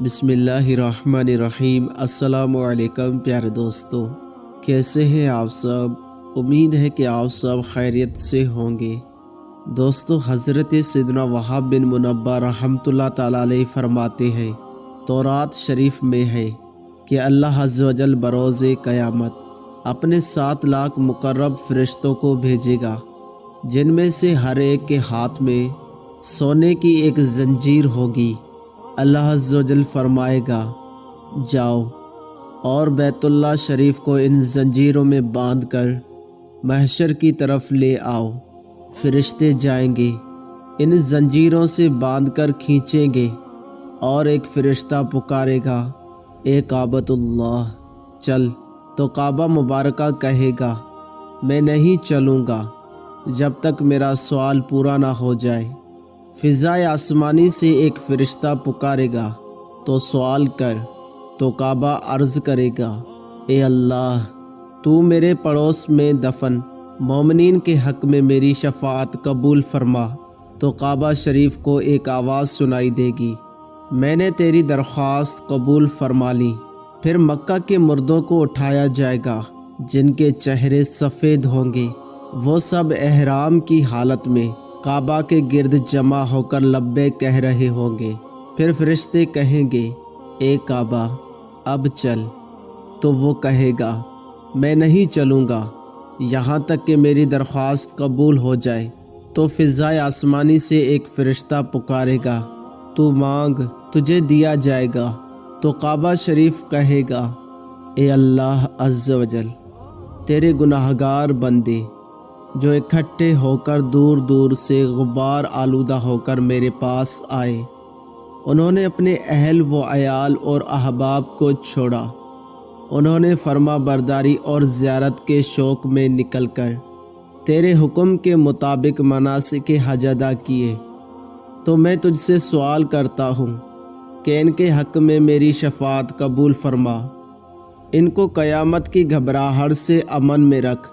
بسم اللہ الرحمن الرحیم۔ السلام علیکم پیارے دوستو، کیسے ہیں آپ سب؟ امید ہے کہ آپ سب خیریت سے ہوں گے۔ دوستو، حضرت سیدنا وہاب بن منبہ رحمۃ اللہ تعالیٰ علیہ فرماتے ہیں، تورات شریف میں ہے کہ اللہ عز و جل بروز قیامت اپنے 7 لاکھ مقرب فرشتوں کو بھیجے گا، جن میں سے ہر ایک کے ہاتھ میں سونے کی ایک زنجیر ہوگی۔ اللہ عز و جل فرمائے گا، جاؤ اور بیت اللہ شریف کو ان زنجیروں میں باندھ کر محشر کی طرف لے آؤ۔ فرشتے جائیں گے، ان زنجیروں سے باندھ کر کھینچیں گے، اور ایک فرشتہ پکارے گا، اے کعبۃ اللہ چل۔ تو کعبہ مبارکہ کہے گا، میں نہیں چلوں گا جب تک میرا سوال پورا نہ ہو جائے۔ فضائے آسمانی سے ایک فرشتہ پکارے گا، تو سوال کر۔ تو کعبہ عرض کرے گا، اے اللہ، تو میرے پڑوس میں دفن مومنین کے حق میں میری شفاعت قبول فرما۔ تو کعبہ شریف کو ایک آواز سنائی دے گی، میں نے تیری درخواست قبول فرما لی۔ پھر مکہ کے مردوں کو اٹھایا جائے گا، جن کے چہرے سفید ہوں گے، وہ سب احرام کی حالت میں کعبہ کے گرد جمع ہو کر لبیک کہہ رہے ہوں گے۔ پھر فرشتے کہیں گے، اے کعبہ اب چل۔ تو وہ کہے گا، میں نہیں چلوں گا یہاں تک کہ میری درخواست قبول ہو جائے۔ تو فضائے آسمانی سے ایک فرشتہ پکارے گا، تو مانگ تجھے دیا جائے گا۔ تو کعبہ شریف کہے گا، اے اللہ عز و جل، تیرے گناہگار بندے جو اکٹھے ہو کر دور دور سے غبار آلودہ ہو کر میرے پاس آئے، انہوں نے اپنے اہل و عیال اور احباب کو چھوڑا، انہوں نے فرما برداری اور زیارت کے شوق میں نکل کر تیرے حکم کے مطابق مناسک حج ادا کیے، تو میں تجھ سے سوال کرتا ہوں کہ ان کے حق میں میری شفاعت قبول فرما، ان کو قیامت کی گھبراہٹ سے امن میں رکھ،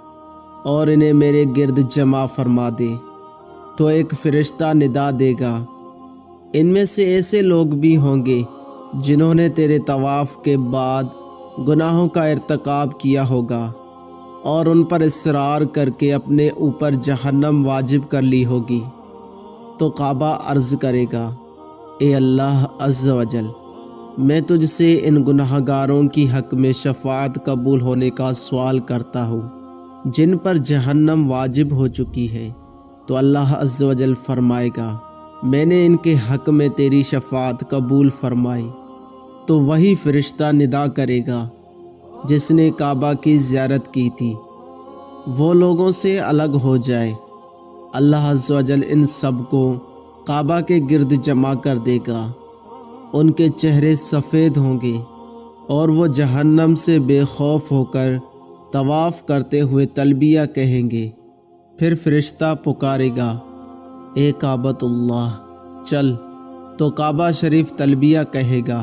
اور انہیں میرے گرد جمع فرما دے۔ تو ایک فرشتہ ندا دے گا، ان میں سے ایسے لوگ بھی ہوں گے جنہوں نے تیرے طواف کے بعد گناہوں کا ارتکاب کیا ہوگا، اور ان پر اصرار کر کے اپنے اوپر جہنم واجب کر لی ہوگی۔ تو کعبہ عرض کرے گا، اے اللہ عز و جل، میں تجھ سے ان گناہگاروں کی حق میں شفاعت قبول ہونے کا سوال کرتا ہوں جن پر جہنم واجب ہو چکی ہے۔ تو اللہ عز و جل فرمائے گا، میں نے ان کے حق میں تیری شفاعت قبول فرمائی۔ تو وہی فرشتہ ندا کرے گا جس نے کعبہ کی زیارت کی تھی، وہ لوگوں سے الگ ہو جائے۔ اللہ عز و جل ان سب کو کعبہ کے گرد جمع کر دے گا، ان کے چہرے سفید ہوں گے، اور وہ جہنم سے بے خوف ہو کر طواف کرتے ہوئے تلبیہ کہیں گے۔ پھر فرشتہ پکارے گا، اے کعبۃ اللہ چل۔ تو کعبہ شریف تلبیہ کہے گا،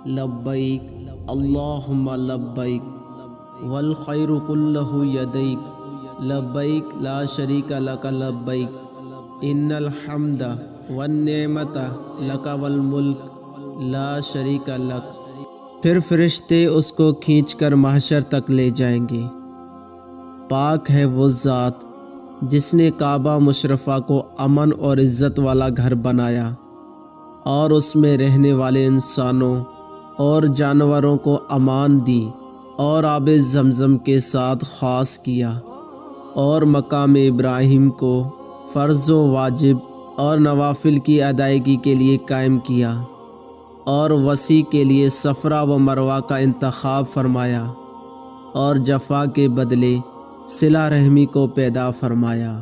لبیک اللہم لبیک والخیر کلہ یدیک لبیک لا شریک لک لبیک ان الحمد والنعمت لک والملک لا شریک لک۔ پھر فرشتے اس کو کھینچ کر محشر تک لے جائیں گے۔ پاک ہے وہ ذات جس نے کعبہ مشرفہ کو امن اور عزت والا گھر بنایا، اور اس میں رہنے والے انسانوں اور جانوروں کو امان دی، اور آب زمزم کے ساتھ خاص کیا، اور مقام ابراہیم کو فرض و واجب اور نوافل کی ادائیگی کے لیے قائم کیا، اور وسیع کے لیے صفا و مروہ کا انتخاب فرمایا، اور جفا کے بدلے صلہ رحمی کو پیدا فرمایا۔